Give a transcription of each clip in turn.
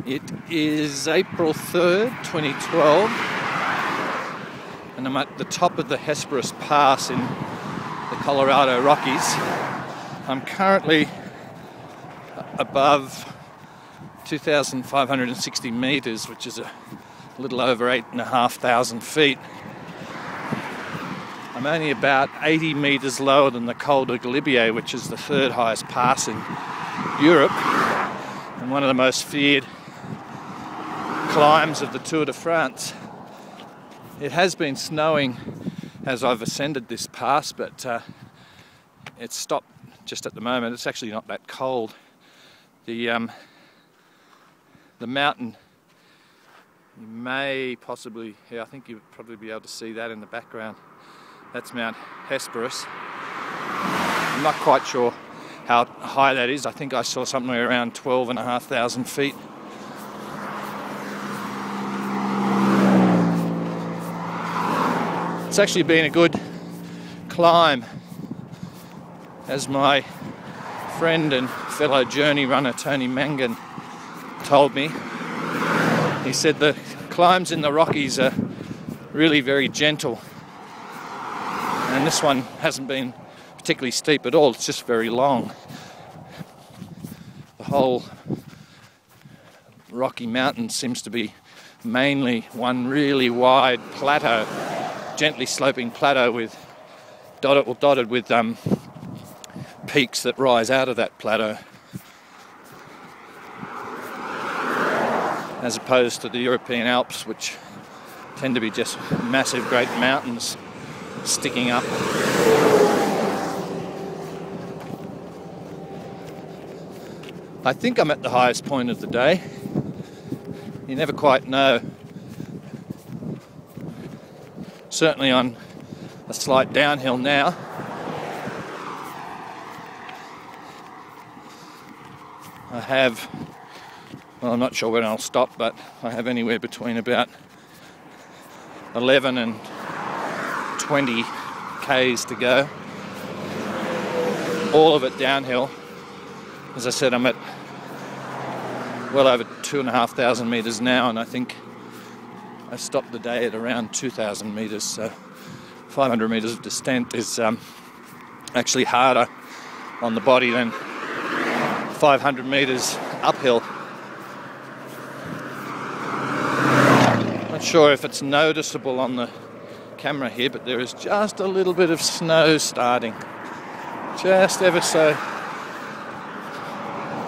It is April 3rd, 2012, and I'm at the top of the Hesperus Pass in the Colorado Rockies. I'm currently above 2,560 meters, which is a little over 8,500 feet. I'm only about 80 meters lower than the Col de Galibier, which is the third highest pass in Europe and one of the most feared climbs of the Tour de France. It has been snowing as I've ascended this pass, but it's stopped just at the moment. It's actually not that cold. The mountain, you may possibly, I think you'll probably be able to see that in the background. That's Mount Hesperus. I'm not quite sure how high that is. I think I saw somewhere around 12,500 feet. It's actually been a good climb, as my friend and fellow journey runner Tony Mangan told me. He said the climbs in the Rockies are really very gentle, and this one hasn't been particularly steep at all. It's just very long. The whole Rocky Mountain seems to be mainly one really wide plateau, gently sloping plateau with dotted with peaks that rise out of that plateau, as opposed to the European Alps, which tend to be just massive great mountains sticking up. I think I'm at the highest point of the day. You never quite know. Certainly on a slight downhill now. I have, well, I'm not sure when I'll stop, but I have anywhere between about 11 and 20 k's to go. All of it downhill. As I said, I'm at well over 2,500 meters now, and I think I stopped the day at around 2,000 meters, so 500 meters of descent is actually harder on the body than 500 meters uphill. Not sure if it's noticeable on the camera here, but there is just a little bit of snow starting, just ever so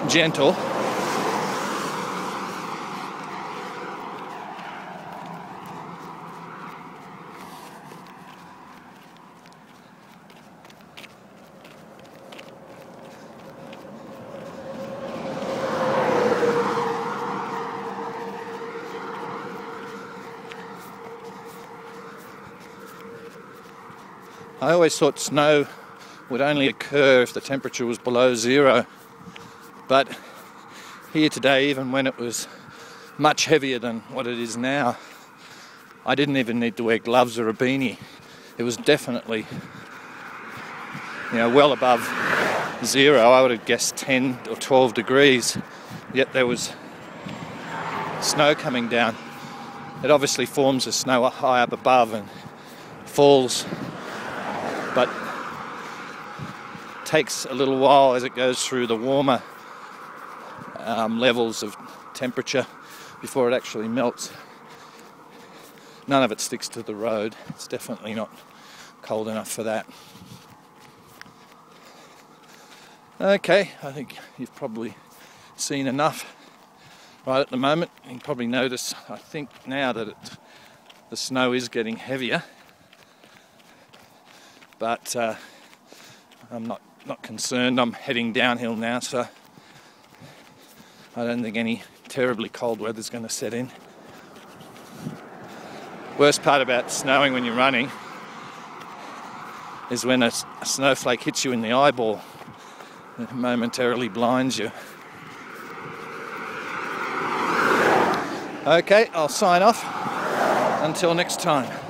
gentle. I always thought snow would only occur if the temperature was below zero, but here today, even when it was much heavier than what it is now, I didn't even need to wear gloves or a beanie. It was definitely, well above zero. I would have guessed 10 or 12 degrees, yet there was snow coming down. It obviously forms as snow high up above and falls, but takes a little while as it goes through the warmer levels of temperature before it actually melts. None of it sticks to the road. It's definitely not cold enough for that. Okay, I think you've probably seen enough right at the moment. You can probably notice, I think now, that the snow is getting heavier, but I'm not concerned. I'm heading downhill now, so I don't think any terribly cold weather's going to set in. Worst part about snowing when you're running is when a snowflake hits you in the eyeball. It momentarily blinds you. Okay, I'll sign off. Until next time.